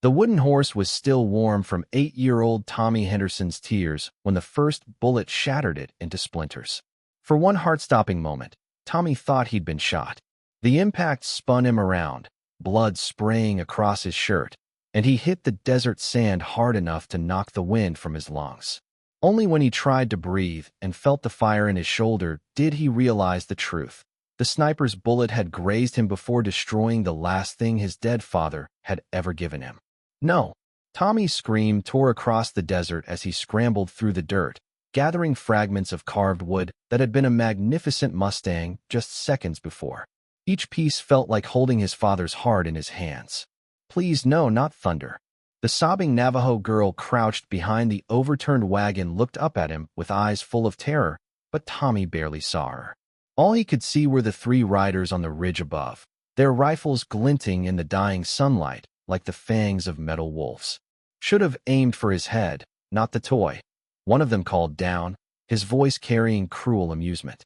The wooden horse was still warm from 8-year-old Tommy Henderson's tears when the first bullet shattered it into splinters. For one heart-stopping moment, Tommy thought he'd been shot. The impact spun him around, blood spraying across his shirt, and he hit the desert sand hard enough to knock the wind from his lungs. Only when he tried to breathe and felt the fire in his shoulder did he realize the truth. The sniper's bullet had grazed him before destroying the last thing his dead father had ever given him. No! Tommy's scream tore across the desert as he scrambled through the dirt, gathering fragments of carved wood that had been a magnificent Mustang just seconds before. Each piece felt like holding his father's heart in his hands. Please no, not thunder. The sobbing Navajo girl crouched behind the overturned wagon looked up at him with eyes full of terror, but Tommy barely saw her. All he could see were the 3 riders on the ridge above, their rifles glinting in the dying sunlight like the fangs of metal wolves. Should have aimed for his head, not the toy. One of them called down, his voice carrying cruel amusement.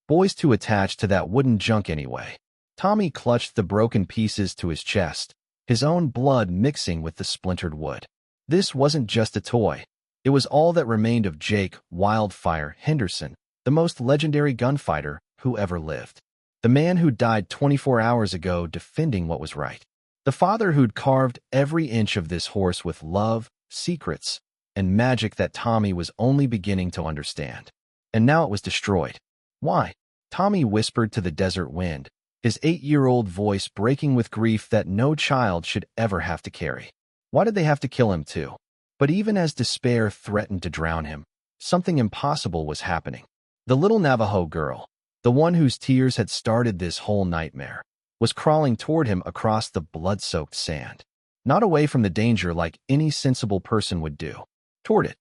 Boys too attached to that wooden junk anyway. Tommy clutched the broken pieces to his chest, his own blood mixing with the splintered wood. This wasn't just a toy. It was all that remained of Jake Wildfire Henderson, the most legendary gunfighter who ever lived. The man who died 24 hours ago defending what was right. The father who'd carved every inch of this horse with love, secrets, and magic that Tommy was only beginning to understand. And now it was destroyed. Why? Tommy whispered to the desert wind, his 8-year-old voice breaking with grief that no child should ever have to carry. Why did they have to kill him too? But even as despair threatened to drown him, something impossible was happening. The little Navajo girl, the one whose tears had started this whole nightmare, was crawling toward him across the blood-soaked sand. Not away from the danger like any sensible person would do. Toward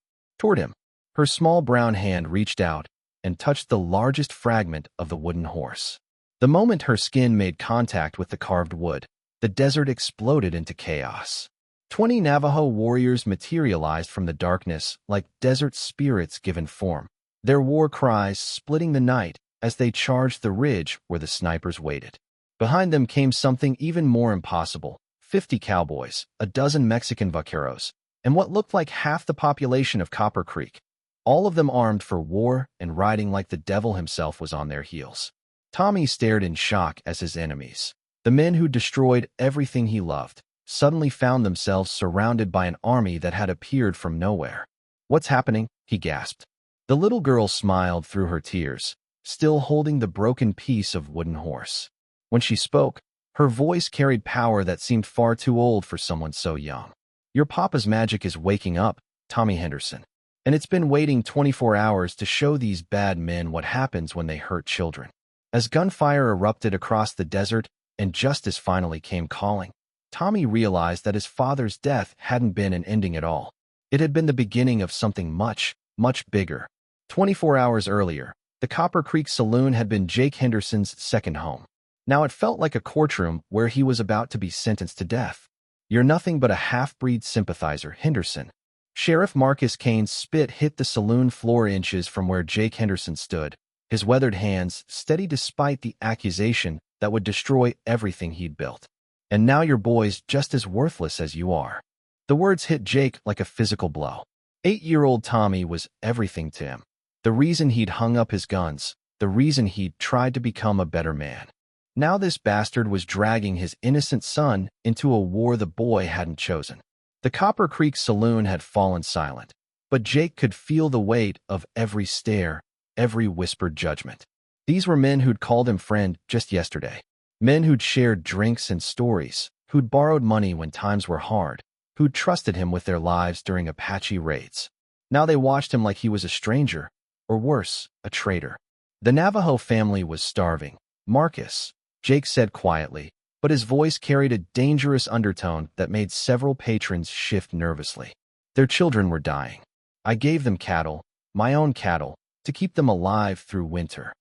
him. Her small brown hand reached out and touched the largest fragment of the wooden horse. The moment her skin made contact with the carved wood, the desert exploded into chaos. 20 Navajo warriors materialized from the darkness like desert spirits given form, their war cries splitting the night as they charged the ridge where the snipers waited. Behind them came something even more impossible: 50 cowboys, a dozen Mexican vaqueros, and what looked like half the population of Copper Creek, all of them armed for war and riding like the devil himself was on their heels. Tommy stared in shock as his enemies, the men who destroyed everything he loved, suddenly found themselves surrounded by an army that had appeared from nowhere. "What's happening?" he gasped. The little girl smiled through her tears, still holding the broken piece of wooden horse. When she spoke, her voice carried power that seemed far too old for someone so young. "Your papa's magic is waking up, Tommy Henderson, and it's been waiting 24 hours to show these bad men what happens when they hurt children." As gunfire erupted across the desert and justice finally came calling, Tommy realized that his father's death hadn't been an ending at all. It had been the beginning of something much, much bigger. 24 hours earlier, the Copper Creek Saloon had been Jake Henderson's second home. Now it felt like a courtroom where he was about to be sentenced to death. "You're nothing but a half-breed sympathizer, Henderson." Sheriff Marcus Kane's spit hit the saloon floor inches from where Jake Henderson stood, his weathered hands steady despite the accusation that would destroy everything he'd built. "And now your boy's just as worthless as you are." The words hit Jake like a physical blow. 8-year-old Tommy was everything to him. The reason he'd hung up his guns, the reason he'd tried to become a better man. Now this bastard was dragging his innocent son into a war the boy hadn't chosen. The Copper Creek Saloon had fallen silent, but Jake could feel the weight of every stare, every whispered judgment. These were men who'd called him friend just yesterday. Men who'd shared drinks and stories, who'd borrowed money when times were hard, who'd trusted him with their lives during Apache raids. Now they watched him like he was a stranger, or worse, a traitor. The Navajo family was starving. "Marcus," Jake said quietly, but his voice carried a dangerous undertone that made several patrons shift nervously. "Their children were dying. I gave them cattle, my own cattle, to keep them alive through winter.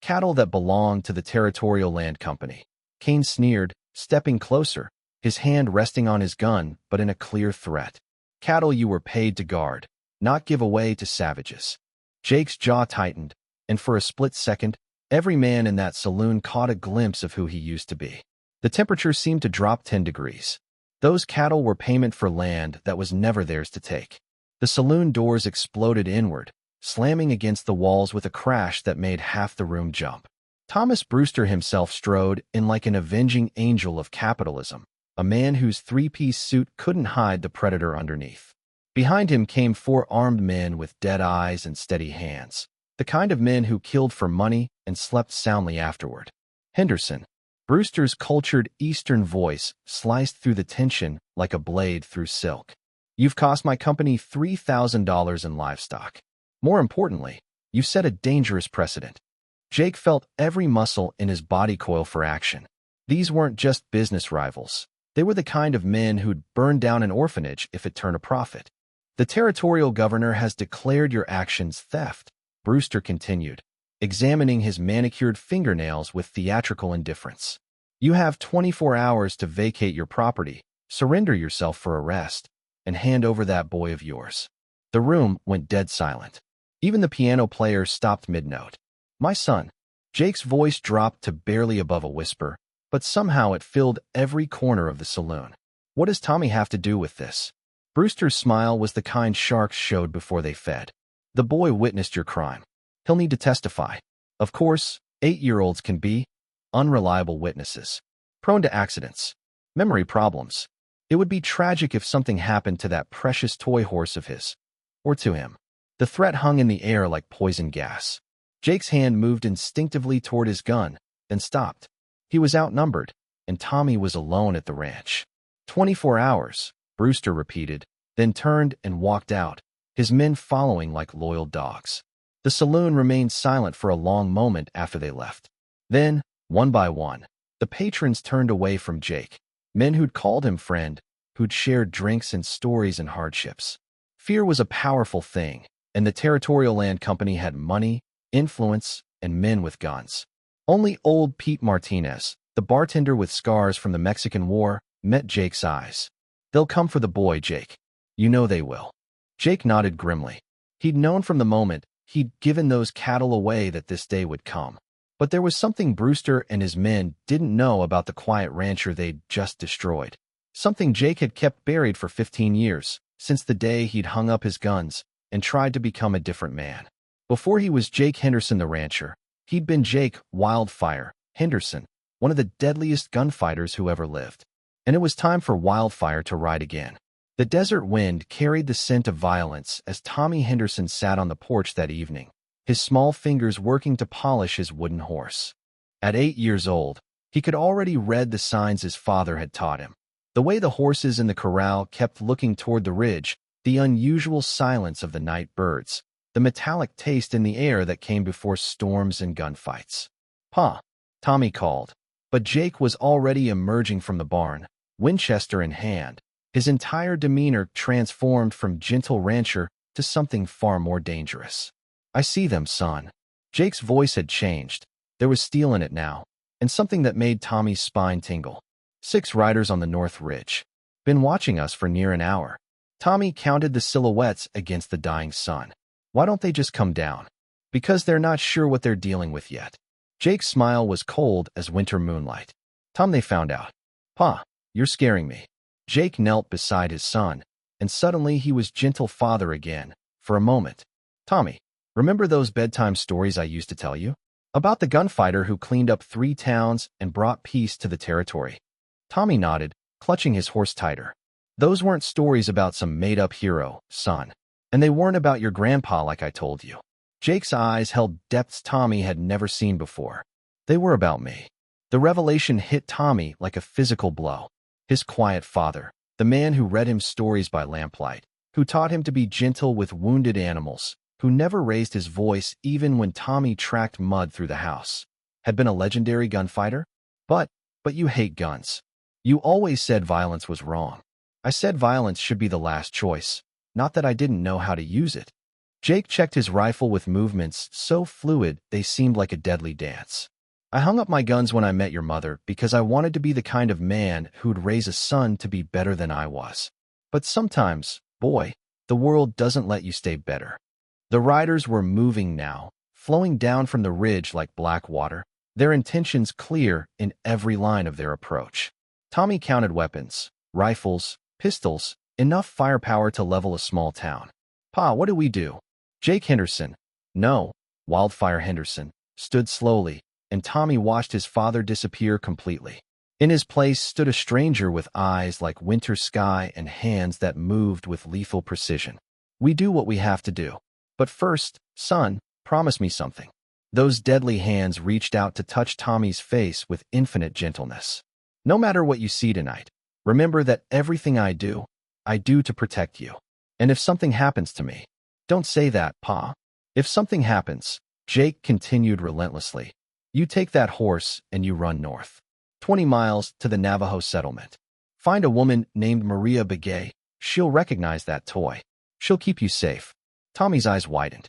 Cattle that belonged to the Territorial Land Company." Kane sneered, stepping closer, his hand resting on his gun but in a clear threat. "Cattle you were paid to guard, not give away to savages." Jake's jaw tightened, and for a split second, every man in that saloon caught a glimpse of who he used to be. The temperature seemed to drop 10 degrees. Those cattle were payment for land that was never theirs to take. The saloon doors exploded inward, slamming against the walls with a crash that made half the room jump. Thomas Brewster himself strode in like an avenging angel of capitalism, a man whose three-piece suit couldn't hide the predator underneath. Behind him came four armed men with dead eyes and steady hands, the kind of men who killed for money and slept soundly afterward. Henderson, Brewster's cultured Eastern voice sliced through the tension like a blade through silk. You've cost my company $3,000 in livestock. More importantly, you've set a dangerous precedent. Jake felt every muscle in his body coil for action. These weren't just business rivals. They were the kind of men who'd burn down an orphanage if it turned a profit. The territorial governor has declared your actions theft, Brewster continued, examining his manicured fingernails with theatrical indifference. You have 24 hours to vacate your property, surrender yourself for arrest, and hand over that boy of yours. The room went dead silent. Even the piano player stopped mid-note. My son. Jake's voice dropped to barely above a whisper, but somehow it filled every corner of the saloon. What does Tommy have to do with this? Brewster's smile was the kind sharks showed before they fed. The boy witnessed your crime. He'll need to testify. Of course, 8-year-olds can be unreliable witnesses, prone to accidents, memory problems. It would be tragic if something happened to that precious toy horse of his, or to him. The threat hung in the air like poison gas. Jake's hand moved instinctively toward his gun, then stopped. He was outnumbered, and Tommy was alone at the ranch. 24 hours, Brewster repeated, then turned and walked out, his men following like loyal dogs. The saloon remained silent for a long moment after they left. Then, one by one, the patrons turned away from Jake, men who'd called him friend, who'd shared drinks and stories and hardships. Fear was a powerful thing, and the Territorial Land Company had money, influence, and men with guns. Only old Pete Martinez, the bartender with scars from the Mexican War, met Jake's eyes. They'll come for the boy, Jake. You know they will. Jake nodded grimly. He'd known from the moment he'd given those cattle away that this day would come. But there was something Brewster and his men didn't know about the quiet rancher they'd just destroyed. Something Jake had kept buried for 15 years, since the day he'd hung up his guns and tried to become a different man. Before he was Jake Henderson the rancher, he'd been Jake Wildfire Henderson, one of the deadliest gunfighters who ever lived. And it was time for Wildfire to ride again. The desert wind carried the scent of violence as Tommy Henderson sat on the porch that evening, his small fingers working to polish his wooden horse. At 8 years old, he could already read the signs his father had taught him. The way the horses in the corral kept looking toward the ridge, the unusual silence of the night birds, the metallic taste in the air that came before storms and gunfights. "Pa," Tommy called, but Jake was already emerging from the barn, Winchester in hand, his entire demeanor transformed from gentle rancher to something far more dangerous. "I see them, son." Jake's voice had changed. There was steel in it now, and something that made Tommy's spine tingle. 6 riders on the North Ridge. Been watching us for near an hour. Tommy counted the silhouettes against the dying sun. Why don't they just come down? Because they're not sure what they're dealing with yet. Jake's smile was cold as winter moonlight. Tom, they found out. "Pa, you're scaring me." Jake knelt beside his son, and suddenly he was gentle father again, for a moment. "Tommy, remember those bedtime stories I used to tell you? About the gunfighter who cleaned up 3 towns and brought peace to the territory?" Tommy nodded, clutching his horse tighter. "Those weren't stories about some made-up hero, son. And they weren't about your grandpa like I told you." Jake's eyes held depths Tommy had never seen before. "They were about me." The revelation hit Tommy like a physical blow. His quiet father, the man who read him stories by lamplight, who taught him to be gentle with wounded animals, who never raised his voice even when Tommy tracked mud through the house, had been a legendary gunfighter? But you hate guns. You always said violence was wrong. I said violence should be the last choice, not that I didn't know how to use it. Jake checked his rifle with movements so fluid they seemed like a deadly dance. "I hung up my guns when I met your mother because I wanted to be the kind of man who'd raise a son to be better than I was. But sometimes, boy, the world doesn't let you stay better." The riders were moving now, flowing down from the ridge like black water, their intentions clear in every line of their approach. Tommy counted weapons, rifles, pistols, enough firepower to level a small town. Pa, what do we do? Jake Henderson, no, Wildfire Henderson, stood slowly, and Tommy watched his father disappear completely. In his place stood a stranger with eyes like winter sky and hands that moved with lethal precision. We do what we have to do. But first, son, promise me something. Those deadly hands reached out to touch Tommy's face with infinite gentleness. No matter what you see tonight, remember that everything I do to protect you. And if something happens to me, don't say that, Pa. If something happens, Jake continued relentlessly, you take that horse and you run north. 20 miles to the Navajo settlement. Find a woman named Maria Begay. She'll recognize that toy. She'll keep you safe. Tommy's eyes widened.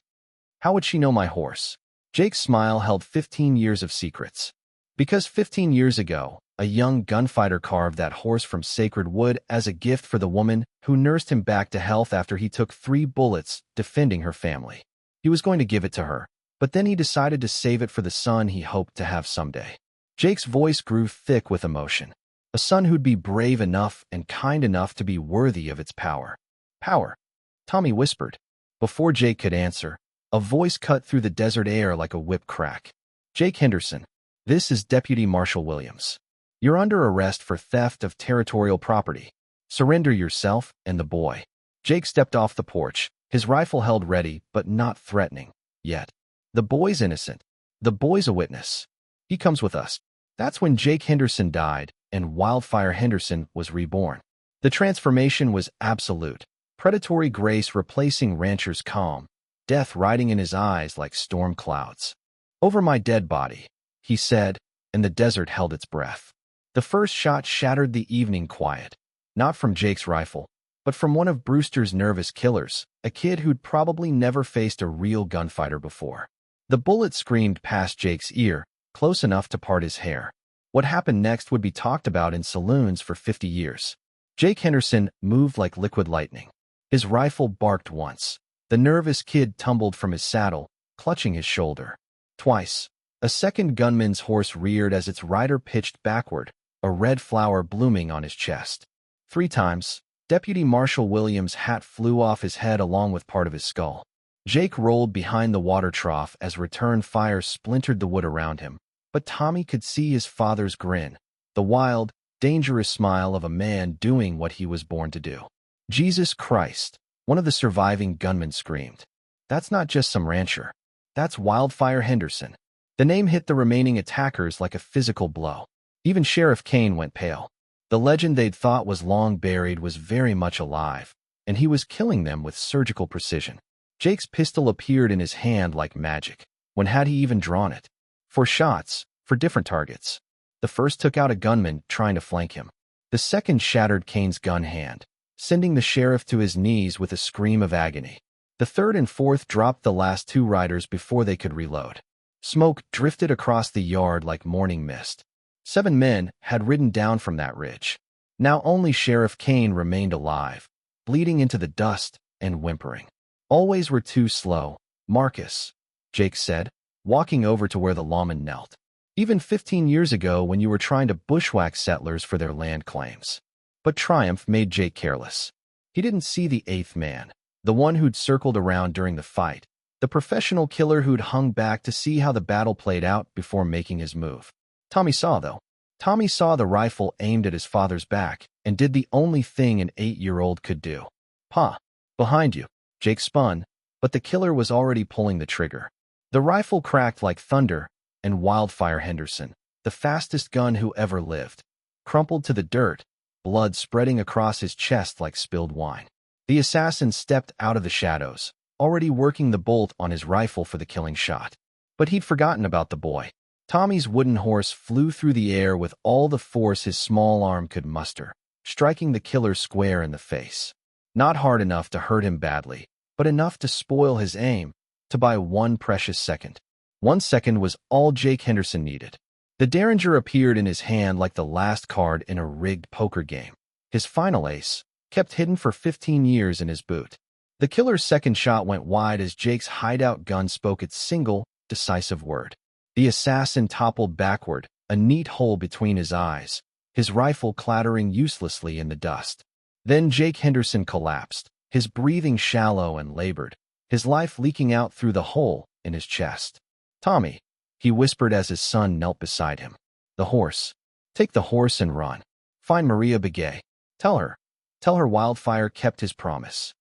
How would she know my horse? Jake's smile held 15 years of secrets. Because 15 years ago, a young gunfighter carved that horse from sacred wood as a gift for the woman who nursed him back to health after he took 3 bullets defending her family. He was going to give it to her, but then he decided to save it for the son he hoped to have someday. Jake's voice grew thick with emotion. A son who'd be brave enough and kind enough to be worthy of its power. Power, Tommy whispered. Before Jake could answer, a voice cut through the desert air like a whip crack. Jake Henderson, this is Deputy Marshal Williams. You're under arrest for theft of territorial property. Surrender yourself and the boy. Jake stepped off the porch, his rifle held ready but not threatening yet. The boy's innocent. The boy's a witness. He comes with us. That's when Jake Henderson died and Wildfire Henderson was reborn. The transformation was absolute. Predatory grace replacing rancher's calm, death riding in his eyes like storm clouds. Over my dead body, he said, and the desert held its breath. The first shot shattered the evening quiet, not from Jake's rifle, but from one of Brewster's nervous killers, a kid who'd probably never faced a real gunfighter before. The bullet screamed past Jake's ear, close enough to part his hair. What happened next would be talked about in saloons for 50 years. Jake Henderson moved like liquid lightning. His rifle barked once. The nervous kid tumbled from his saddle, clutching his shoulder. Twice. A second gunman's horse reared as its rider pitched backward, a red flower blooming on his chest. 3 times, Deputy Marshal Williams' hat flew off his head along with part of his skull. Jake rolled behind the water trough as return fire splintered the wood around him, but Tommy could see his father's grin, the wild, dangerous smile of a man doing what he was born to do. Jesus Christ, one of the surviving gunmen screamed. That's not just some rancher. That's Wildfire Henderson. The name hit the remaining attackers like a physical blow. Even Sheriff Kane went pale. The legend they'd thought was long buried was very much alive, and he was killing them with surgical precision. Jake's pistol appeared in his hand like magic. When had he even drawn it? 4 shots, for different targets. The first took out a gunman trying to flank him. The second shattered Kane's gun hand, sending the sheriff to his knees with a scream of agony. The third and fourth dropped the last 2 riders before they could reload. Smoke drifted across the yard like morning mist. 7 men had ridden down from that ridge. Now only Sheriff Kane remained alive, bleeding into the dust and whimpering. Always were too slow, Marcus, Jake said, walking over to where the lawman knelt. Even 15 years ago when you were trying to bushwhack settlers for their land claims. But triumph made Jake careless. He didn't see the 8th man, the one who'd circled around during the fight, the professional killer who'd hung back to see how the battle played out before making his move. Tommy saw, though. Tommy saw the rifle aimed at his father's back and did the only thing an 8-year-old could do. Pa, behind you. Jake spun, but the killer was already pulling the trigger. The rifle cracked like thunder, and Wildfire Henderson, the fastest gun who ever lived, crumpled to the dirt, blood spreading across his chest like spilled wine. The assassin stepped out of the shadows, already working the bolt on his rifle for the killing shot. But he'd forgotten about the boy. Tommy's wooden horse flew through the air with all the force his small arm could muster, striking the killer square in the face. Not hard enough to hurt him badly, but enough to spoil his aim, to buy 1 precious second. 1 second was all Jake Henderson needed. The Derringer appeared in his hand like the last card in a rigged poker game. His final ace, kept hidden for 15 years in his boot. The killer's second shot went wide as Jake's hideout gun spoke its single, decisive word. The assassin toppled backward, a neat hole between his eyes, his rifle clattering uselessly in the dust. Then Jake Henderson collapsed, his breathing shallow and labored, his life leaking out through the hole in his chest. "Tommy," he whispered as his son knelt beside him. "The horse. Take the horse and run. Find Maria Begay. Tell her. Tell her Wildfire kept his promise."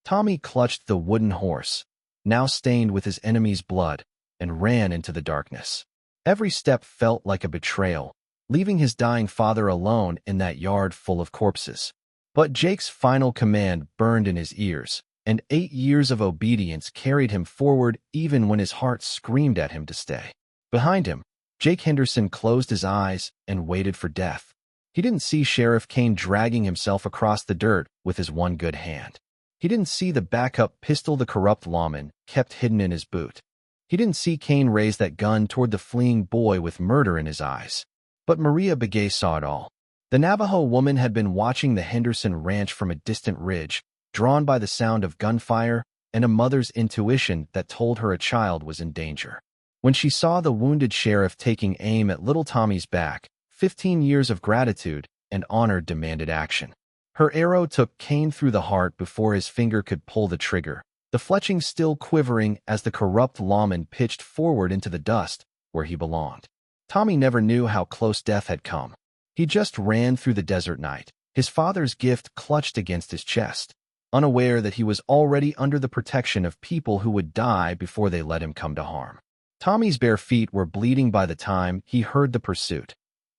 Tommy clutched the wooden horse, now stained with his enemy's blood, and ran into the darkness. Every step felt like a betrayal, leaving his dying father alone in that yard full of corpses. But Jake's final command burned in his ears, and 8 years of obedience carried him forward even when his heart screamed at him to stay. Behind him, Jake Henderson closed his eyes and waited for death. He didn't see Sheriff Kane dragging himself across the dirt with his one good hand. He didn't see the backup pistol the corrupt lawman kept hidden in his boot. He didn't see Kane raise that gun toward the fleeing boy with murder in his eyes. But Maria Begay saw it all. The Navajo woman had been watching the Henderson ranch from a distant ridge, drawn by the sound of gunfire and a mother's intuition that told her a child was in danger. When she saw the wounded sheriff taking aim at little Tommy's back, 15 years of gratitude and honor demanded action. Her arrow took Kane through the heart before his finger could pull the trigger, the fletching still quivering as the corrupt lawman pitched forward into the dust where he belonged. Tommy never knew how close death had come. He just ran through the desert night, his father's gift clutched against his chest, unaware that he was already under the protection of people who would die before they let him come to harm. Tommy's bare feet were bleeding by the time he heard the pursuit.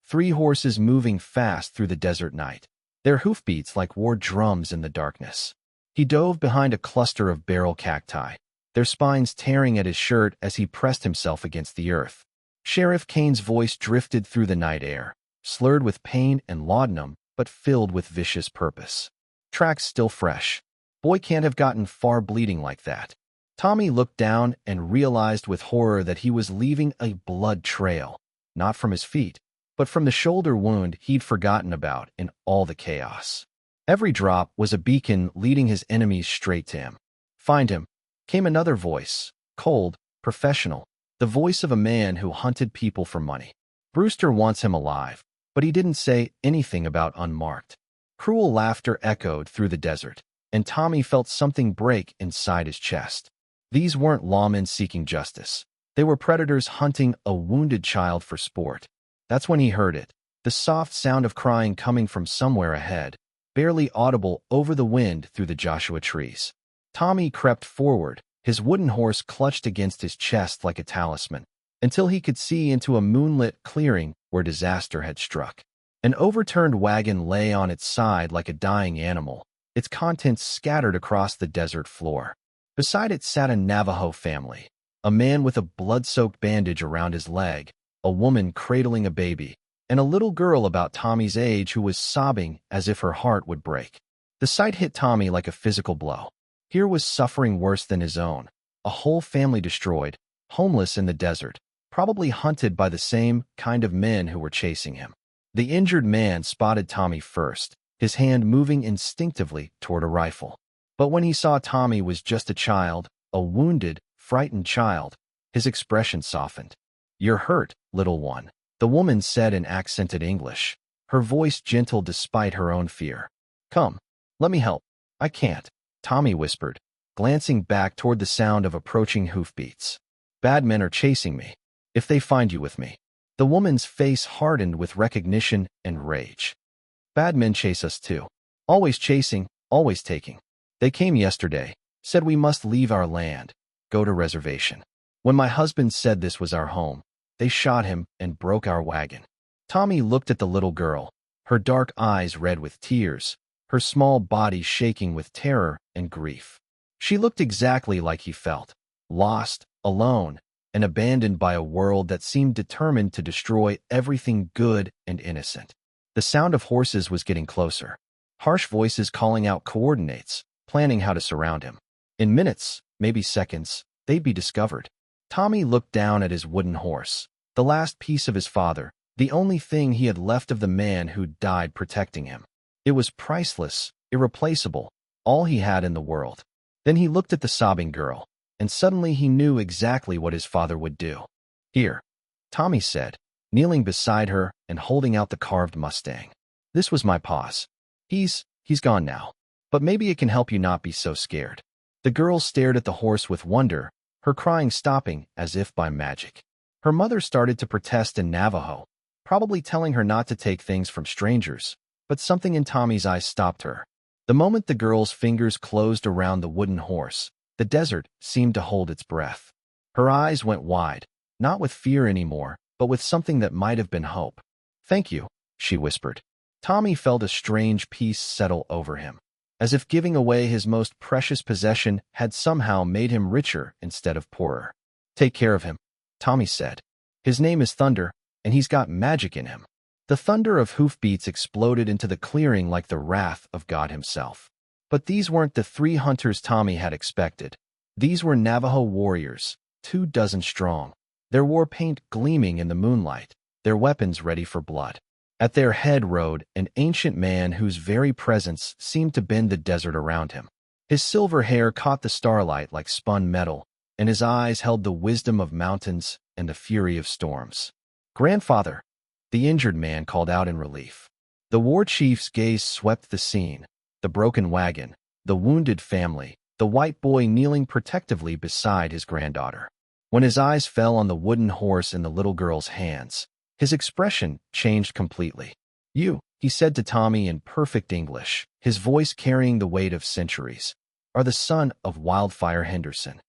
3 horses moving fast through the desert night, their hoofbeats like war drums in the darkness. He dove behind a cluster of barrel cacti, their spines tearing at his shirt as he pressed himself against the earth. Sheriff Kane's voice drifted through the night air, slurred with pain and laudanum, but filled with vicious purpose. Tracks still fresh. Boy can't have gotten far bleeding like that. Tommy looked down and realized with horror that he was leaving a blood trail, not from his feet, but from the shoulder wound he'd forgotten about in all the chaos. Every drop was a beacon leading his enemies straight to him. "Find him," came another voice, cold, professional, the voice of a man who hunted people for money. "Brewster wants him alive," but he didn't say anything about unmarked. Cruel laughter echoed through the desert, and Tommy felt something break inside his chest. These weren't lawmen seeking justice. They were predators hunting a wounded child for sport. That's when he heard it, the soft sound of crying coming from somewhere ahead, barely audible over the wind through the Joshua trees. Tommy crept forward, his wooden horse clutched against his chest like a talisman, until he could see into a moonlit clearing where disaster had struck. An overturned wagon lay on its side like a dying animal, its contents scattered across the desert floor. Beside it sat a Navajo family, a man with a blood-soaked bandage around his leg, a woman cradling a baby, and a little girl about Tommy's age who was sobbing as if her heart would break. The sight hit Tommy like a physical blow. Here was suffering worse than his own, a whole family destroyed, homeless in the desert, probably hunted by the same kind of men who were chasing him. The injured man spotted Tommy first, his hand moving instinctively toward a rifle. But when he saw Tommy was just a child, a wounded, frightened child, his expression softened. "You're hurt, little one," the woman said in accented English, her voice gentle despite her own fear. "Come, let me help." "I can't," Tommy whispered, glancing back toward the sound of approaching hoofbeats. "Bad men are chasing me. If they find you with me." The woman's face hardened with recognition and rage. "Bad men chase us too. Always chasing, always taking. They came yesterday, said we must leave our land, go to reservation. When my husband said this was our home, they shot him and broke our wagon." Tommy looked at the little girl, her dark eyes red with tears, her small body shaking with terror and grief. She looked exactly like he felt, lost, alone, and abandoned by a world that seemed determined to destroy everything good and innocent. The sound of horses was getting closer, harsh voices calling out coordinates, planning how to surround him. In minutes, maybe seconds, they'd be discovered. Tommy looked down at his wooden horse, the last piece of his father, the only thing he had left of the man who died protecting him. It was priceless, irreplaceable, all he had in the world. Then he looked at the sobbing girl, and suddenly he knew exactly what his father would do. "Here," Tommy said, kneeling beside her and holding out the carved Mustang. This was my pa's. He's gone now. But maybe it can help you not be so scared. The girl stared at the horse with wonder, her crying stopping as if by magic. Her mother started to protest in Navajo, probably telling her not to take things from strangers, but something in Tommy's eyes stopped her. The moment the girl's fingers closed around the wooden horse, the desert seemed to hold its breath. Her eyes went wide, not with fear anymore, but with something that might have been hope. "Thank you," she whispered. Tommy felt a strange peace settle over him, as if giving away his most precious possession had somehow made him richer instead of poorer. "Take care of him," Tommy said. "His name is Thunder, and he's got magic in him." The thunder of hoofbeats exploded into the clearing like the wrath of God himself. But these weren't the 3 hunters Tommy had expected. These were Navajo warriors, 24 strong, their war paint gleaming in the moonlight, their weapons ready for blood. At their head rode an ancient man whose very presence seemed to bend the desert around him. His silver hair caught the starlight like spun metal, and his eyes held the wisdom of mountains and the fury of storms. "Grandfather," the injured man called out in relief. The war chief's gaze swept the scene, the broken wagon, the wounded family, the white boy kneeling protectively beside his granddaughter. When his eyes fell on the wooden horse in the little girl's hands, his expression changed completely. "You," he said to Tommy in perfect English, his voice carrying the weight of centuries, "are the son of Wildfire Henderson."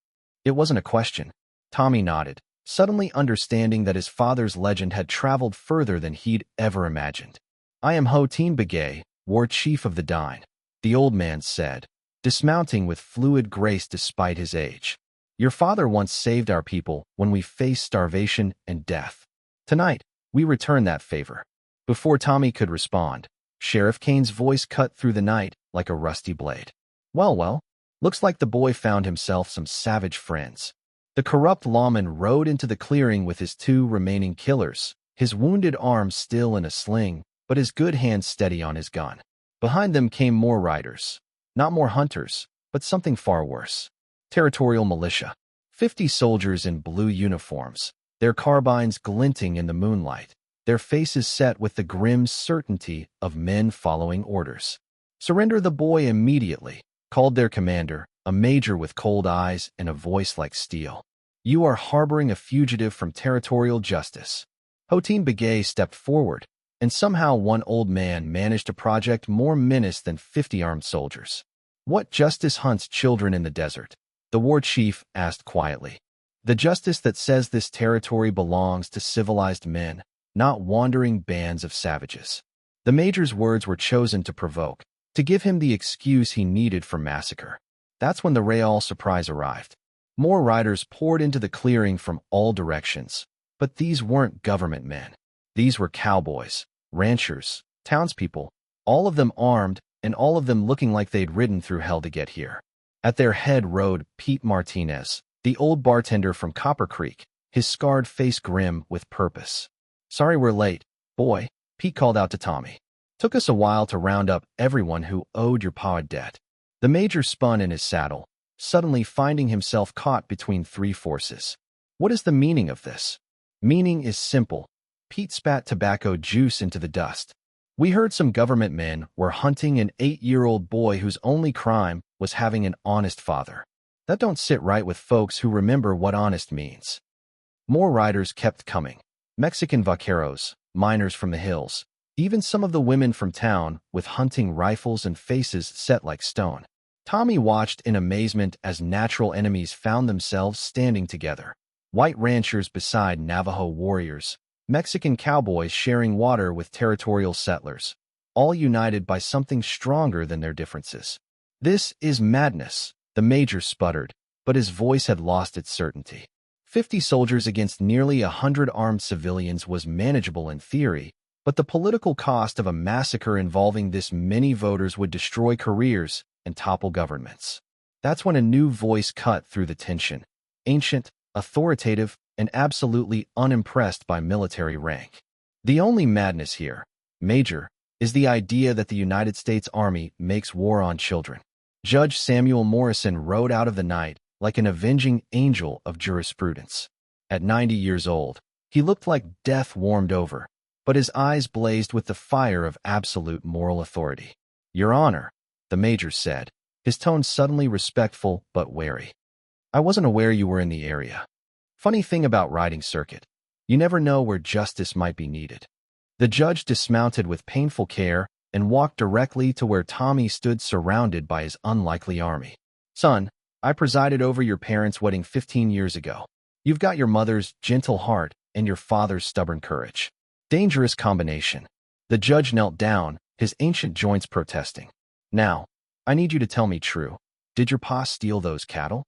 It wasn't a question. Tommy nodded, suddenly understanding that his father's legend had traveled further than he'd ever imagined. "I am Hotein Begay, war chief of the Dine," the old man said, dismounting with fluid grace despite his age. "Your father once saved our people when we faced starvation and death. Tonight, we return that favor." Before Tommy could respond, Sheriff Kane's voice cut through the night like a rusty blade. Well, looks like the boy found himself some savage friends." The corrupt lawman rode into the clearing with his 2 remaining killers, his wounded arm still in a sling, but his good hand steady on his gun. Behind them came more riders. Not more hunters, but something far worse. Territorial militia. 50 soldiers in blue uniforms, their carbines glinting in the moonlight, their faces set with the grim certainty of men following orders. "Surrender the boy immediately," called their commander, a major with cold eyes and a voice like steel. "You are harboring a fugitive from territorial justice." Hotein Begay stepped forward, and somehow one old man managed to project more menace than 50 armed soldiers. "What justice hunts children in the desert?" the war chief asked quietly. "The justice that says this territory belongs to civilized men, not wandering bands of savages." The major's words were chosen to provoke, to give him the excuse he needed for massacre. That's when the Real surprise arrived. More riders poured into the clearing from all directions, but these weren't government men. These were cowboys, ranchers, townspeople, all of them armed and all of them looking like they'd ridden through hell to get here. At their head rode Pete Martinez, the old bartender from Copper Creek, his scarred face grim with purpose. "Sorry we're late, boy," Pete called out to Tommy. "Took us a while to round up everyone who owed your pa a debt." The major spun in his saddle, suddenly finding himself caught between 3 forces. "What is the meaning of this?" "Meaning is simple." Pete spat tobacco juice into the dust. "We heard some government men were hunting an 8-year-old boy whose only crime was having an honest father. That don't sit right with folks who remember what honest means." More riders kept coming. Mexican vaqueros, miners from the hills, even some of the women from town with hunting rifles and faces set like stone. Tommy watched in amazement as natural enemies found themselves standing together. White ranchers beside Navajo warriors, Mexican cowboys sharing water with territorial settlers, all united by something stronger than their differences. "This is madness," the major sputtered, but his voice had lost its certainty. 50 soldiers against nearly 100 armed civilians was manageable in theory, but the political cost of a massacre involving this many voters would destroy careers and topple governments. That's when a new voice cut through the tension. Ancient, authoritative, and absolutely unimpressed by military rank. "The only madness here, Major, is the idea that the United States Army makes war on children." Judge Samuel Morrison rode out of the night like an avenging angel of jurisprudence. At 90 years old, He looked like death warmed over, but his eyes blazed with the fire of absolute moral authority. "Your Honor," the major said, his tone suddenly respectful but wary. "I wasn't aware you were in the area. Funny thing about riding circuit. You never know where justice might be needed." The judge dismounted with painful care and walked directly to where Tommy stood surrounded by his unlikely army. "Son, I presided over your parents' wedding 15 years ago. You've got your mother's gentle heart and your father's stubborn courage. Dangerous combination." The judge knelt down, his ancient joints protesting. "Now, I need you to tell me true. Did your pa steal those cattle?"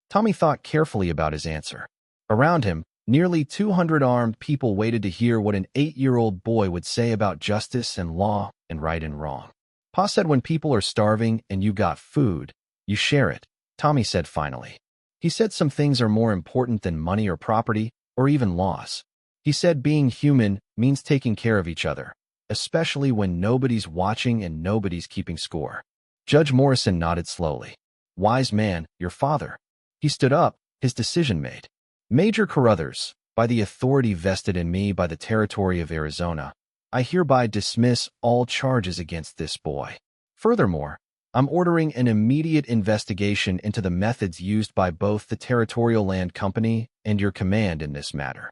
Tommy thought carefully about his answer. Around him, nearly 200 armed people waited to hear what an 8-year-old boy would say about justice and law and right and wrong. "Pa said when people are starving and you got food, you share it," Tommy said finally. "He said some things are more important than money or property, or even laws. He said being human means taking care of each other, especially when nobody's watching and nobody's keeping score." Judge Morrison nodded slowly. "Wise man, your father." He stood up, his decision made. "Major Carruthers, by the authority vested in me by the territory of Arizona, I hereby dismiss all charges against this boy. Furthermore, I'm ordering an immediate investigation into the methods used by both the Territorial Land Company and your command in this matter."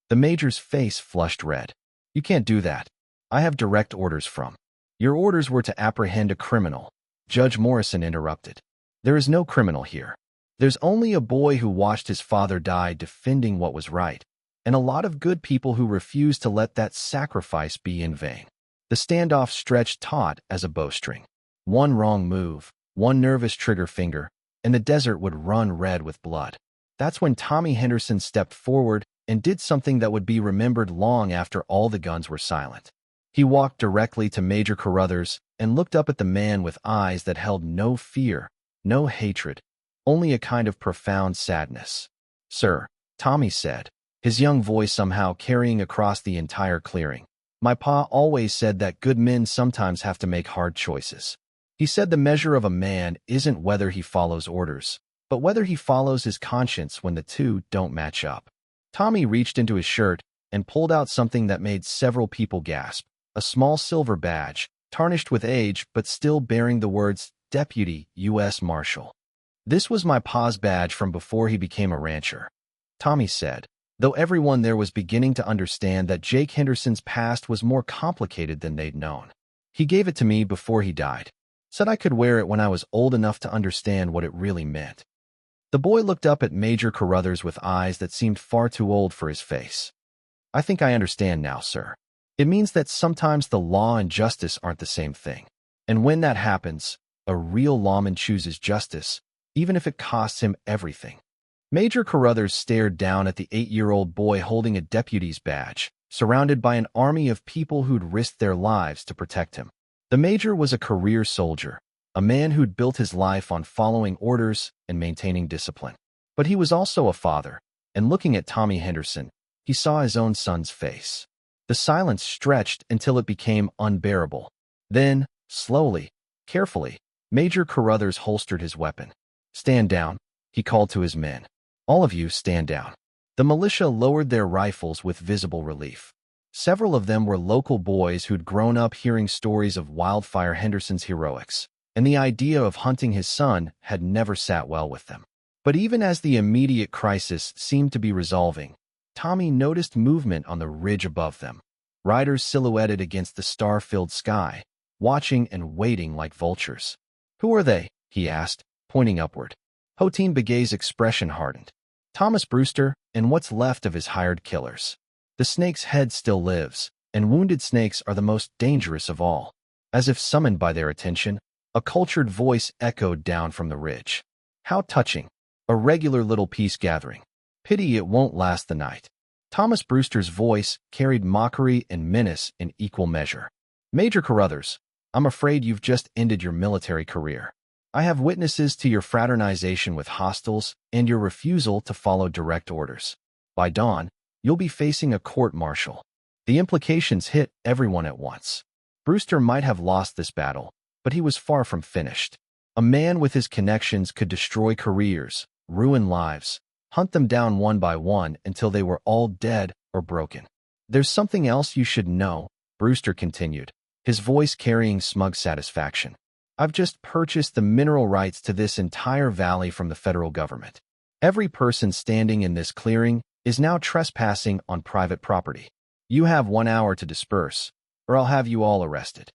The major's face flushed red. "You can't do that. I have direct orders from." "Your orders were to apprehend a criminal," Judge Morrison interrupted. "There is no criminal here. There's only a boy who watched his father die defending what was right, and a lot of good people who refused to let that sacrifice be in vain." The standoff stretched taut as a bowstring. One wrong move, one nervous trigger finger, and the desert would run red with blood. That's when Tommy Henderson stepped forward and did something that would be remembered long after all the guns were silent. He walked directly to Major Carruthers and looked up at the man with eyes that held no fear, no hatred, only a kind of profound sadness. "Sir," Tommy said, his young voice somehow carrying across the entire clearing, "my pa always said that good men sometimes have to make hard choices. He said the measure of a man isn't whether he follows orders, but whether he follows his conscience when the two don't match up." Tommy reached into his shirt and pulled out something that made several people gasp, a small silver badge, tarnished with age but still bearing the words Deputy U.S. Marshal. "This was my pa's badge from before he became a rancher," Tommy said, though everyone there was beginning to understand that Jake Henderson's past was more complicated than they'd known. "He gave it to me before he died. Said I could wear it when I was old enough to understand what it really meant." The boy looked up at Major Carruthers with eyes that seemed far too old for his face. "I think I understand now, sir. It means that sometimes the law and justice aren't the same thing. And when that happens, a real lawman chooses justice, even if it costs him everything." Major Carruthers stared down at the 8-year-old boy holding a deputy's badge, surrounded by an army of people who'd risked their lives to protect him. The major was a career soldier, a man who'd built his life on following orders and maintaining discipline. But he was also a father, and looking at Tommy Henderson, he saw his own son's face. The silence stretched until it became unbearable. Then, slowly, carefully, Major Carruthers holstered his weapon. "Stand down," he called to his men. "All of you stand down." The militia lowered their rifles with visible relief. Several of them were local boys who'd grown up hearing stories of Wildfire Henderson's heroics, and the idea of hunting his son had never sat well with them. But even as the immediate crisis seemed to be resolving, Tommy noticed movement on the ridge above them. Riders silhouetted against the star-filled sky, watching and waiting like vultures. "Who are they?" he asked, pointing upward. Hotine Begay's expression hardened. "Thomas Brewster and what's left of his hired killers. The snake's head still lives, and wounded snakes are the most dangerous of all." As if summoned by their attention, a cultured voice echoed down from the ridge. "How touching. A regular little peace gathering. Pity it won't last the night." Thomas Brewster's voice carried mockery and menace in equal measure. "Major Carruthers, I'm afraid you've just ended your military career. I have witnesses to your fraternization with hostiles and your refusal to follow direct orders. By dawn, you'll be facing a court-martial." The implications hit everyone at once. Brewster might have lost this battle, but he was far from finished. A man with his connections could destroy careers, ruin lives, hunt them down one by one until they were all dead or broken. There's something else you should know, Brewster continued, his voice carrying smug satisfaction. I've just purchased the mineral rights to this entire valley from the federal government. Every person standing in this clearing is now trespassing on private property. You have 1 hour to disperse, or I'll have you all arrested.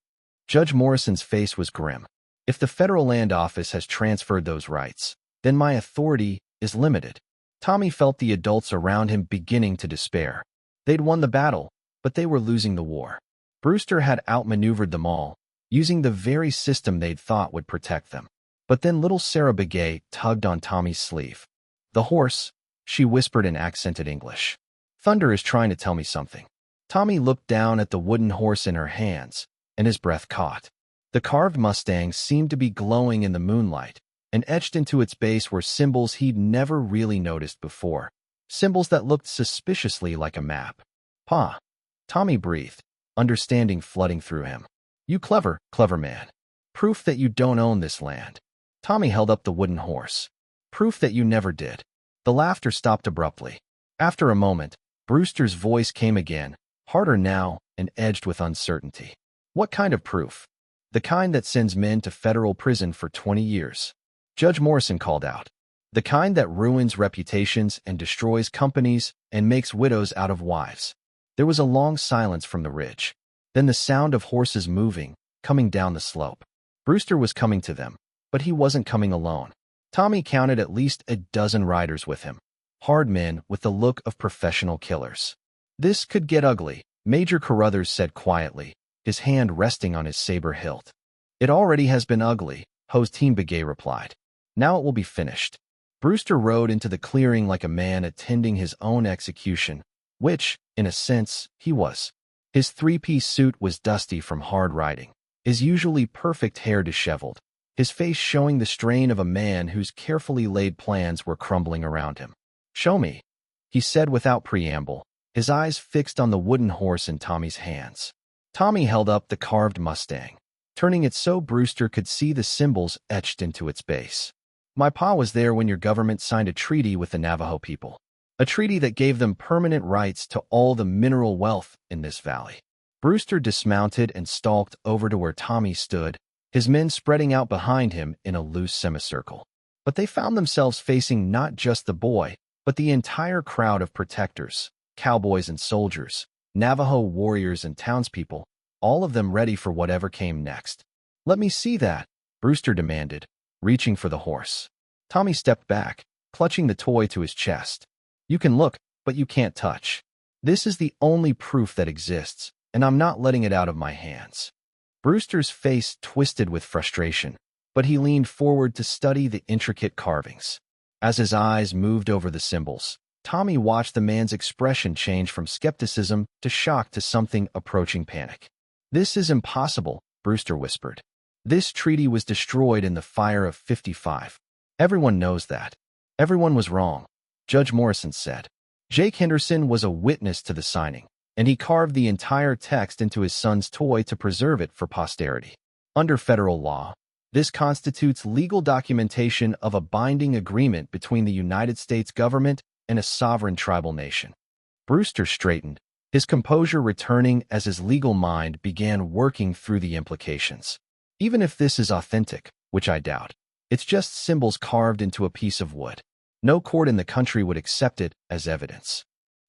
Judge Morrison's face was grim. If the Federal Land Office has transferred those rights, then my authority is limited. Tommy felt the adults around him beginning to despair. They'd won the battle, but they were losing the war. Brewster had outmaneuvered them all, using the very system they'd thought would protect them. But then little Sarah Begay tugged on Tommy's sleeve. The horse, she whispered in accented English. Thunder is trying to tell me something. Tommy looked down at the wooden horse in her hands, and his breath caught. The carved Mustang seemed to be glowing in the moonlight, and etched into its base were symbols he'd never really noticed before. Symbols that looked suspiciously like a map. Pa. Tommy breathed, understanding flooding through him. You clever man. Proof that you don't own this land. Tommy held up the wooden horse. Proof that you never did. The laughter stopped abruptly. After a moment, Brewster's voice came again, harder now and edged with uncertainty. What kind of proof? The kind that sends men to federal prison for 20 years. Judge Morrison called out. The kind that ruins reputations and destroys companies and makes widows out of wives. There was a long silence from the ridge. Then the sound of horses moving, coming down the slope. Brewster was coming to them, but he wasn't coming alone. Tommy counted at least a dozen riders with him. Hard men with the look of professional killers. This could get ugly, Major Carruthers said quietly, his hand resting on his saber hilt. It already has been ugly, Hosteen Begay replied. Now it will be finished. Brewster rode into the clearing like a man attending his own execution, which, in a sense, he was. His three-piece suit was dusty from hard riding, his usually perfect hair disheveled, his face showing the strain of a man whose carefully laid plans were crumbling around him. Show me, he said without preamble, his eyes fixed on the wooden horse in Tommy's hands. Tommy held up the carved Mustang, turning it so Brewster could see the symbols etched into its base. My pa was there when your government signed a treaty with the Navajo people. A treaty that gave them permanent rights to all the mineral wealth in this valley. Brewster dismounted and stalked over to where Tommy stood, his men spreading out behind him in a loose semicircle. But they found themselves facing not just the boy, but the entire crowd of protectors, cowboys and soldiers, Navajo warriors and townspeople, all of them ready for whatever came next. Let me see that, Brewster demanded, reaching for the horse. Tommy stepped back, clutching the toy to his chest. You can look, but you can't touch. This is the only proof that exists, and I'm not letting it out of my hands. Brewster's face twisted with frustration, but he leaned forward to study the intricate carvings. As his eyes moved over the symbols, Tommy watched the man's expression change from skepticism to shock to something approaching panic. This is impossible, Brewster whispered. This treaty was destroyed in the fire of '55. Everyone knows that. Everyone was wrong, Judge Morrison said. Jake Henderson was a witness to the signing, and he carved the entire text into his son's toy to preserve it for posterity. Under federal law, this constitutes legal documentation of a binding agreement between the United States government and a sovereign tribal nation. Brewster straightened, his composure returning as his legal mind began working through the implications. Even if this is authentic, which I doubt, it's just symbols carved into a piece of wood. No court in the country would accept it as evidence.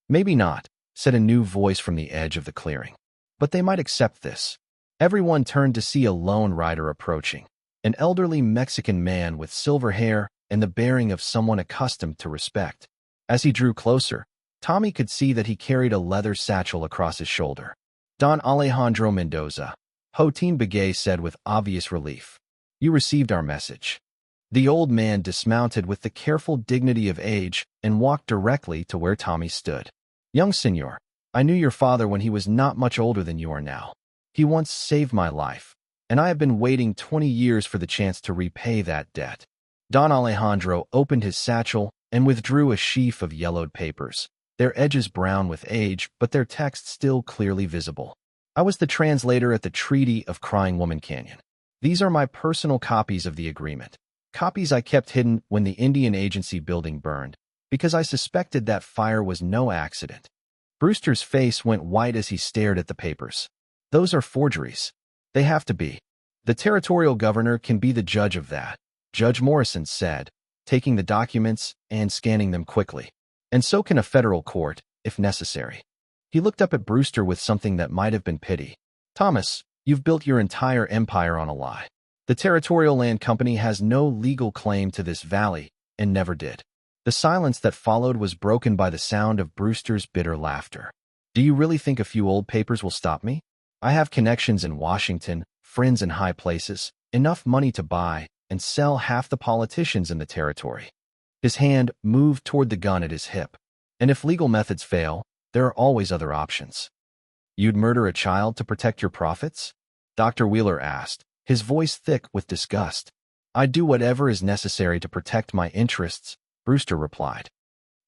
Maybe not, said a new voice from the edge of the clearing. But they might accept this. Everyone turned to see a lone rider approaching, an elderly Mexican man with silver hair and the bearing of someone accustomed to respect. As he drew closer, Tommy could see that he carried a leather satchel across his shoulder. Don Alejandro Mendoza, Hosteen Begay said with obvious relief. You received our message. The old man dismounted with the careful dignity of age and walked directly to where Tommy stood. Young senor, I knew your father when he was not much older than you are now. He once saved my life, and I have been waiting 20 years for the chance to repay that debt. Don Alejandro opened his satchel and withdrew a sheaf of yellowed papers, their edges brown with age, but their text still clearly visible. I was the translator at the Treaty of Crying Woman Canyon. These are my personal copies of the agreement. Copies I kept hidden when the Indian Agency building burned, because I suspected that fire was no accident. Brewster's face went white as he stared at the papers. Those are forgeries. They have to be. The territorial governor can be the judge of that, Judge Morrison said, taking the documents and scanning them quickly. And so can a federal court, if necessary. He looked up at Brewster with something that might have been pity. Thomas, you've built your entire empire on a lie. The Territorial Land Company has no legal claim to this valley, and never did. The silence that followed was broken by the sound of Brewster's bitter laughter. Do you really think a few old papers will stop me? I have connections in Washington, friends in high places, enough money to buy and sell half the politicians in the territory. His hand moved toward the gun at his hip. And if legal methods fail, there are always other options. You'd murder a child to protect your profits? Dr. Wheeler asked, his voice thick with disgust. I'd do whatever is necessary to protect my interests, Brewster replied.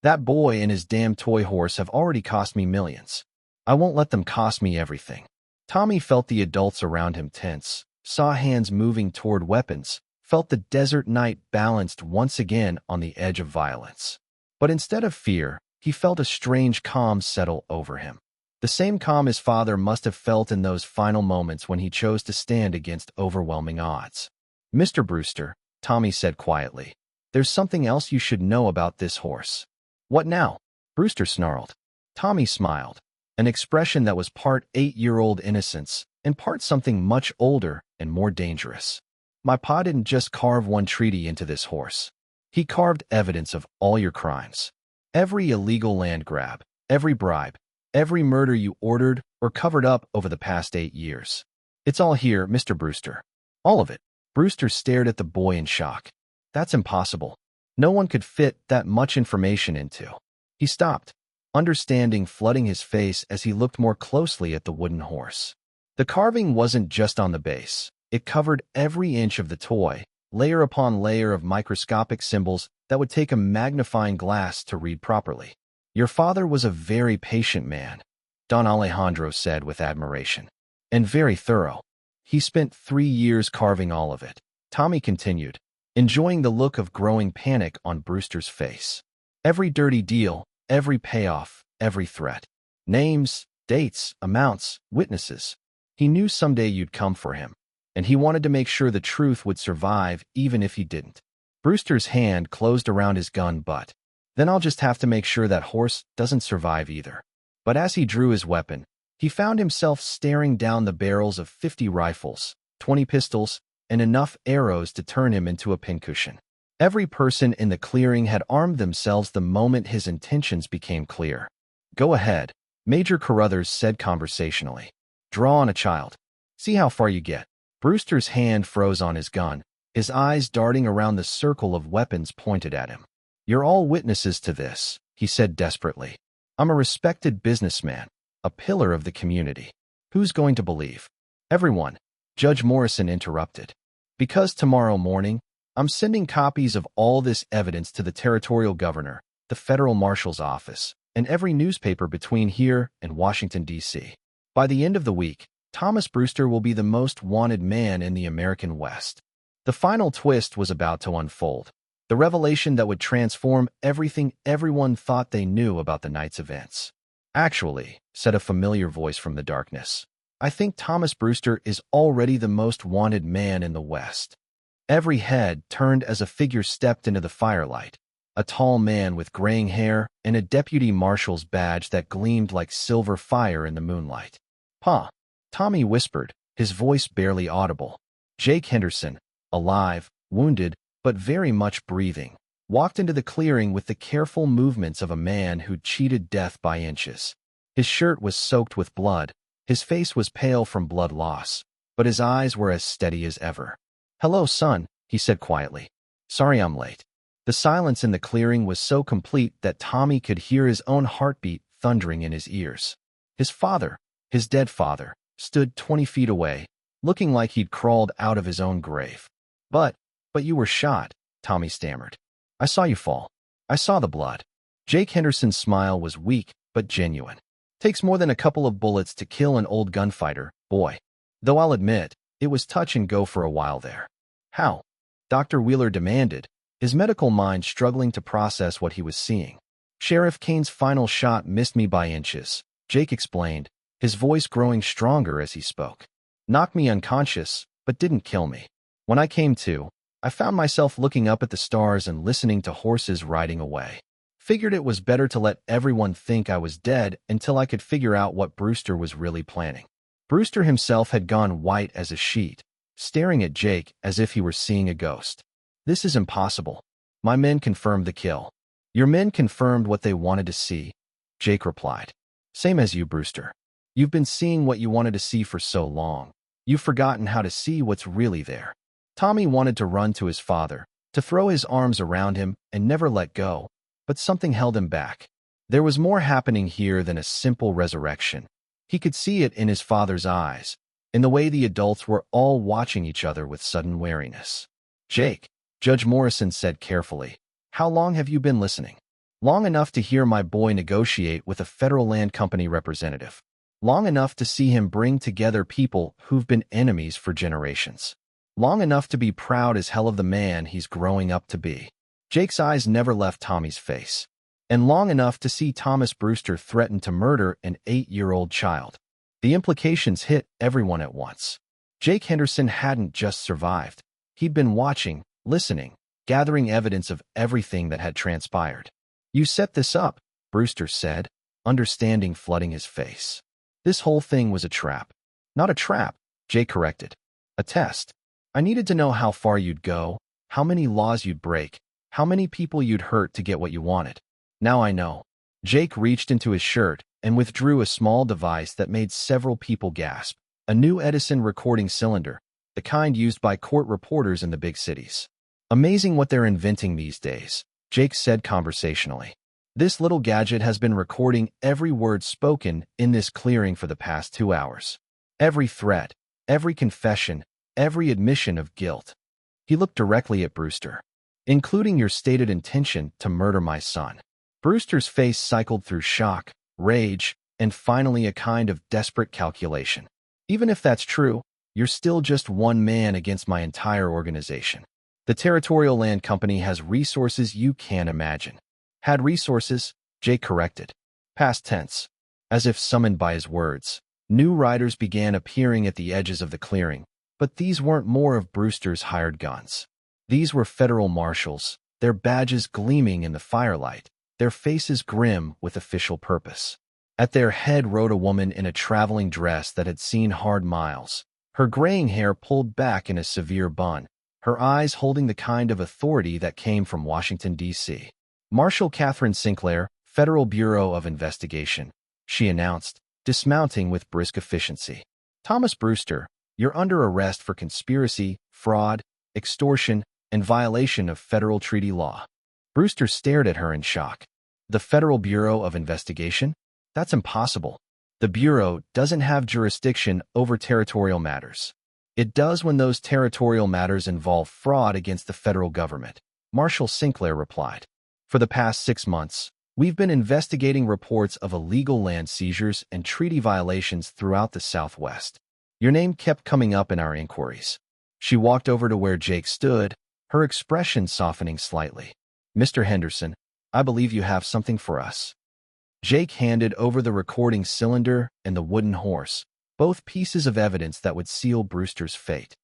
That boy and his damn toy horse have already cost me millions. I won't let them cost me everything. Tommy felt the adults around him tense, saw hands moving toward weapons, felt the desert night balanced once again on the edge of violence. But instead of fear, he felt a strange calm settle over him. The same calm his father must have felt in those final moments when he chose to stand against overwhelming odds. Mr. Brewster, Tommy said quietly, there's something else you should know about this horse. What now? Brewster snarled. Tommy smiled, an expression that was part 8-year-old innocence and part something much older and more dangerous. My pa didn't just carve one treaty into this horse. He carved evidence of all your crimes. Every illegal land grab, every bribe, every murder you ordered or covered up over the past 8 years. It's all here, Mr. Brewster. All of it. Brewster stared at the boy in shock. That's impossible. No one could fit that much information into. He stopped, understanding flooding his face as he looked more closely at the wooden horse. The carving wasn't just on the base. It covered every inch of the toy, layer upon layer of microscopic symbols that would take a magnifying glass to read properly. Your father was a very patient man, Don Alejandro said with admiration, and very thorough. He spent 3 years carving all of it. Tommy continued, enjoying the look of growing panic on Brewster's face. Every dirty deal, every payoff, every threat. Names, dates, amounts, witnesses. He knew someday you'd come for him, and he wanted to make sure the truth would survive even if he didn't. Brewster's hand closed around his gun butt. Then I'll just have to make sure that horse doesn't survive either. But as he drew his weapon, he found himself staring down the barrels of 50 rifles, 20 pistols, and enough arrows to turn him into a pincushion. Every person in the clearing had armed themselves the moment his intentions became clear. Go ahead, Major Carruthers said conversationally. Draw on a child. See how far you get. Brewster's hand froze on his gun, his eyes darting around the circle of weapons pointed at him. You're all witnesses to this, he said desperately. I'm a respected businessman, a pillar of the community. Who's going to believe? Everyone, Judge Morrison interrupted. Because tomorrow morning, I'm sending copies of all this evidence to the territorial governor, the federal marshal's office, and every newspaper between here and Washington, D.C. By the end of the week, Thomas Brewster will be the most wanted man in the American West. The final twist was about to unfold. The revelation that would transform everything everyone thought they knew about the night's events. Actually, said a familiar voice from the darkness, I think Thomas Brewster is already the most wanted man in the West. Every head turned as a figure stepped into the firelight, a tall man with graying hair and a deputy marshal's badge that gleamed like silver fire in the moonlight. Pa, Tommy whispered, his voice barely audible. Jake Henderson, alive, wounded, but very much breathing, walked into the clearing with the careful movements of a man who'd cheated death by inches. His shirt was soaked with blood, his face was pale from blood loss, but his eyes were as steady as ever. Hello, son, he said quietly. Sorry I'm late. The silence in the clearing was so complete that Tommy could hear his own heartbeat thundering in his ears. His father, his dead father, stood 20 feet away, looking like he'd crawled out of his own grave. But you were shot, Tommy stammered. I saw you fall. I saw the blood. Jake Henderson's smile was weak but genuine. Takes more than a couple of bullets to kill an old gunfighter, boy. Though I'll admit, it was touch and go for a while there. How? Dr. Wheeler demanded, his medical mind struggling to process what he was seeing. Sheriff Kane's final shot missed me by inches, Jake explained, his voice growing stronger as he spoke. Knocked me unconscious, but didn't kill me. When I came to, I found myself looking up at the stars and listening to horses riding away. Figured it was better to let everyone think I was dead until I could figure out what Brewster was really planning. Brewster himself had gone white as a sheet, staring at Jake as if he were seeing a ghost. This is impossible. My men confirmed the kill. Your men confirmed what they wanted to see, Jake replied. Same as you, Brewster. You've been seeing what you wanted to see for so long. You've forgotten how to see what's really there. Tommy wanted to run to his father, to throw his arms around him and never let go, but something held him back. There was more happening here than a simple resurrection. He could see it in his father's eyes, in the way the adults were all watching each other with sudden wariness. Jake, Judge Morrison said carefully, how long have you been listening? Long enough to hear my boy negotiate with a federal land company representative. Long enough to see him bring together people who've been enemies for generations. Long enough to be proud as hell of the man he's growing up to be. Jake's eyes never left Tommy's face. And long enough to see Thomas Brewster threaten to murder an 8-year-old child. The implications hit everyone at once. Jake Henderson hadn't just survived. He'd been watching, listening, gathering evidence of everything that had transpired. You set this up, Brewster said, understanding flooding his face. This whole thing was a trap. Not a trap, Jake corrected. A test. I needed to know how far you'd go, how many laws you'd break, how many people you'd hurt to get what you wanted. Now I know. Jake reached into his shirt and withdrew a small device that made several people gasp. A new Edison recording cylinder, the kind used by court reporters in the big cities. Amazing what they're inventing these days, Jake said conversationally. This little gadget has been recording every word spoken in this clearing for the past 2 hours. Every threat, every confession, every admission of guilt. He looked directly at Brewster. Including your stated intention to murder my son. Brewster's face cycled through shock, rage, and finally a kind of desperate calculation. Even if that's true, you're still just one man against my entire organization. The Territorial Land Company has resources you can't imagine. Had resources, Jake corrected. Past tense. As if summoned by his words, new riders began appearing at the edges of the clearing, but these weren't more of Brewster's hired guns. These were federal marshals, their badges gleaming in the firelight, their faces grim with official purpose. At their head rode a woman in a traveling dress that had seen hard miles, her graying hair pulled back in a severe bun, her eyes holding the kind of authority that came from Washington, D.C. Marshal Catherine Sinclair, Federal Bureau of Investigation, she announced, dismounting with brisk efficiency. Thomas Brewster, you're under arrest for conspiracy, fraud, extortion, and violation of federal treaty law. Brewster stared at her in shock. The Federal Bureau of Investigation? That's impossible. The Bureau doesn't have jurisdiction over territorial matters. It does when those territorial matters involve fraud against the federal government, Marshal Sinclair replied. For the past 6 months, we've been investigating reports of illegal land seizures and treaty violations throughout the Southwest. Your name kept coming up in our inquiries. She walked over to where Jake stood, her expression softening slightly. Mr. Henderson, I believe you have something for us. Jake handed over the recording cylinder and the wooden horse, both pieces of evidence that would seal Brewster's fate.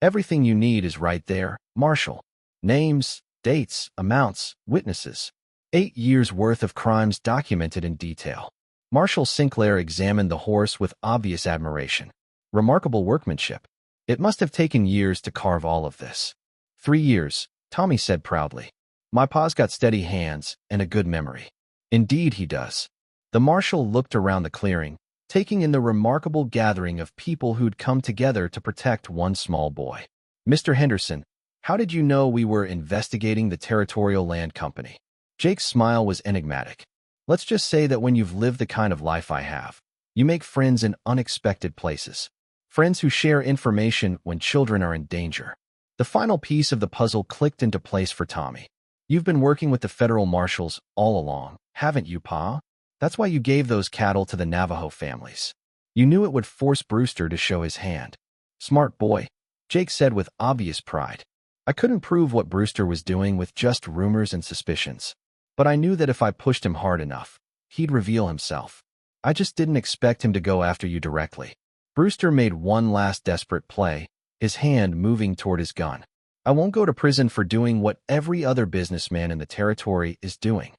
Everything you need is right there, Marshal. Names, dates, amounts, witnesses. 8 years' worth of crimes documented in detail. Marshal Sinclair examined the horse with obvious admiration. Remarkable workmanship. It must have taken years to carve all of this. 3 years, Tommy said proudly. My pa's got steady hands and a good memory. Indeed he does. The marshal looked around the clearing, taking in the remarkable gathering of people who'd come together to protect one small boy. Mr. Henderson, how did you know we were investigating the Territorial Land Company? Jake's smile was enigmatic. Let's just say that when you've lived the kind of life I have, you make friends in unexpected places. Friends who share information when children are in danger. The final piece of the puzzle clicked into place for Tommy. You've been working with the federal marshals all along, haven't you, Pa? That's why you gave those cattle to the Navajo families. You knew it would force Brewster to show his hand. Smart boy, Jake said with obvious pride. I couldn't prove what Brewster was doing with just rumors and suspicions. But I knew that if I pushed him hard enough, he'd reveal himself. I just didn't expect him to go after you directly. Brewster made one last desperate play, his hand moving toward his gun. I won't go to prison for doing what every other businessman in the territory is doing.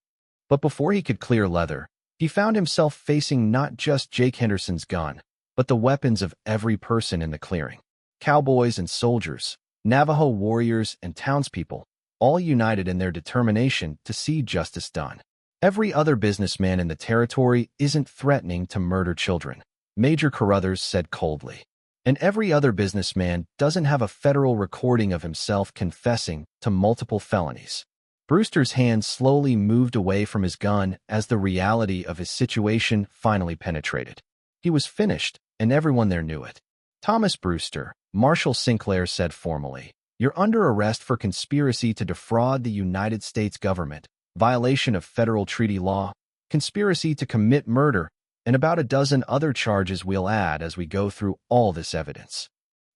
But before he could clear leather, he found himself facing not just Jake Henderson's gun, but the weapons of every person in the clearing. Cowboys and soldiers, Navajo warriors and townspeople, all united in their determination to see justice done. Every other businessman in the territory isn't threatening to murder children, Major Carruthers said coldly. And every other businessman doesn't have a federal recording of himself confessing to multiple felonies. Brewster's hand slowly moved away from his gun as the reality of his situation finally penetrated. He was finished, and everyone there knew it. Thomas Brewster, Marshall Sinclair said formally, "You're under arrest for conspiracy to defraud the United States government, violation of federal treaty law, conspiracy to commit murder, and about a dozen other charges we'll add as we go through all this evidence."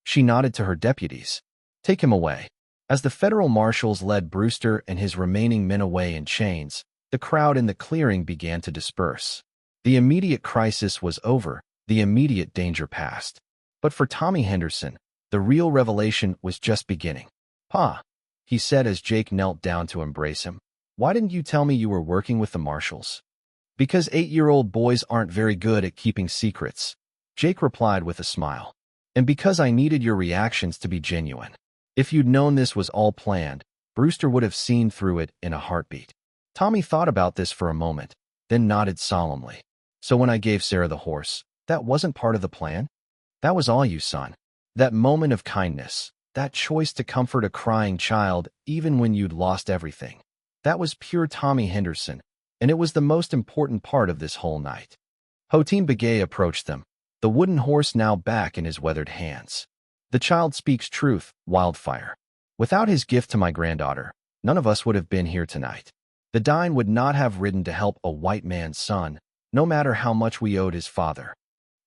She nodded to her deputies. "Take him away." As the federal marshals led Brewster and his remaining men away in chains, the crowd in the clearing began to disperse. The immediate crisis was over, the immediate danger past. But for Tommy Henderson, the real revelation was just beginning. "Pa," he said as Jake knelt down to embrace him, "why didn't you tell me you were working with the marshals?" "Because 8-year-old boys aren't very good at keeping secrets," Jake replied with a smile. "And because I needed your reactions to be genuine. If you'd known this was all planned, Brewster would have seen through it in a heartbeat." Tommy thought about this for a moment, then nodded solemnly. "So when I gave Sarah the horse, that wasn't part of the plan? That was all you, son. That moment of kindness, that choice to comfort a crying child even when you'd lost everything. That was pure Tommy Henderson. And it was the most important part of this whole night." Hatim Begay approached them, the wooden horse now back in his weathered hands. "The child speaks truth, Wildfire. Without his gift to my granddaughter, none of us would have been here tonight. The Dine would not have ridden to help a white man's son, no matter how much we owed his father."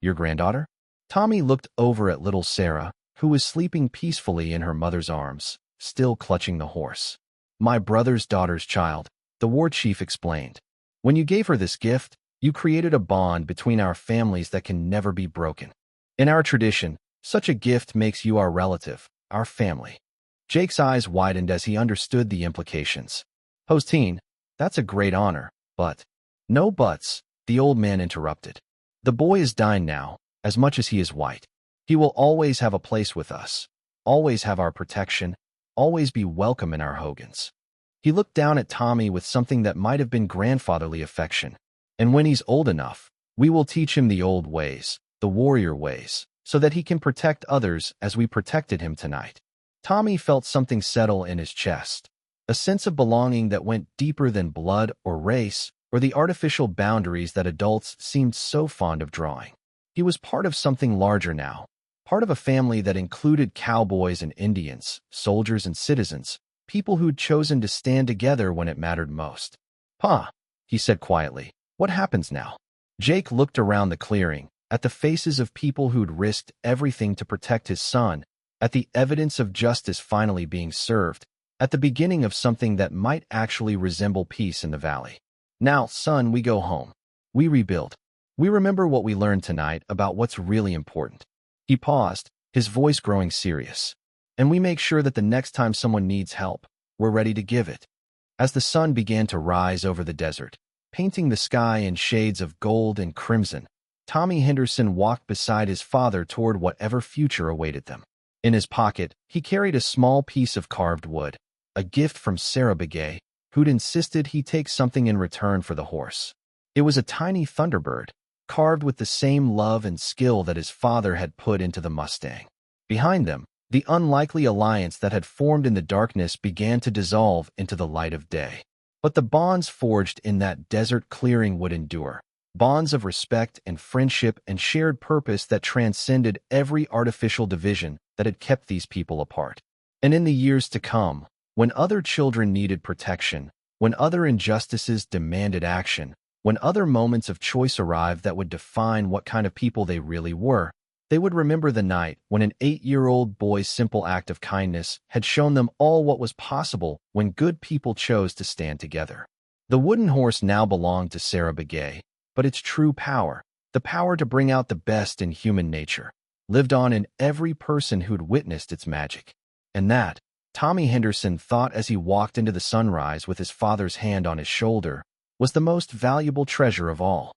"Your granddaughter?" Tommy looked over at little Sarah, who was sleeping peacefully in her mother's arms, still clutching the horse. "My brother's daughter's child," the war chief explained. "When you gave her this gift, you created a bond between our families that can never be broken. In our tradition, such a gift makes you our relative, our family." Jake's eyes widened as he understood the implications. "Hosteen, that's a great honor, but—" "No buts," the old man interrupted. "The boy is Dine now, as much as he is white. He will always have a place with us, always have our protection, always be welcome in our hogans." He looked down at Tommy with something that might have been grandfatherly affection. "And when he's old enough, we will teach him the old ways, the warrior ways, so that he can protect others as we protected him tonight." Tommy felt something settle in his chest, a sense of belonging that went deeper than blood or race or the artificial boundaries that adults seemed so fond of drawing. He was part of something larger now, part of a family that included cowboys and Indians, soldiers and citizens, people who'd chosen to stand together when it mattered most. "Pa," he said quietly, "what happens now?" Jake looked around the clearing, at the faces of people who'd risked everything to protect his son, at the evidence of justice finally being served, at the beginning of something that might actually resemble peace in the valley. "Now, son, we go home. We rebuild. We remember what we learned tonight about what's really important." He paused, his voice growing serious. "And we make sure that the next time someone needs help, we're ready to give it." As the sun began to rise over the desert, painting the sky in shades of gold and crimson, Tommy Henderson walked beside his father toward whatever future awaited them. In his pocket, he carried a small piece of carved wood, a gift from Sarah Begay, who'd insisted he take something in return for the horse. It was a tiny Thunderbird, carved with the same love and skill that his father had put into the Mustang. Behind them, the unlikely alliance that had formed in the darkness began to dissolve into the light of day. But the bonds forged in that desert clearing would endure, bonds of respect and friendship and shared purpose that transcended every artificial division that had kept these people apart. And in the years to come, when other children needed protection, when other injustices demanded action, when other moments of choice arrived that would define what kind of people they really were, they would remember the night when an 8-year-old boy's simple act of kindness had shown them all what was possible when good people chose to stand together. The wooden horse now belonged to Sarah Begay, but its true power, the power to bring out the best in human nature, lived on in every person who'd witnessed its magic. And that, Tommy Henderson thought as he walked into the sunrise with his father's hand on his shoulder, was the most valuable treasure of all.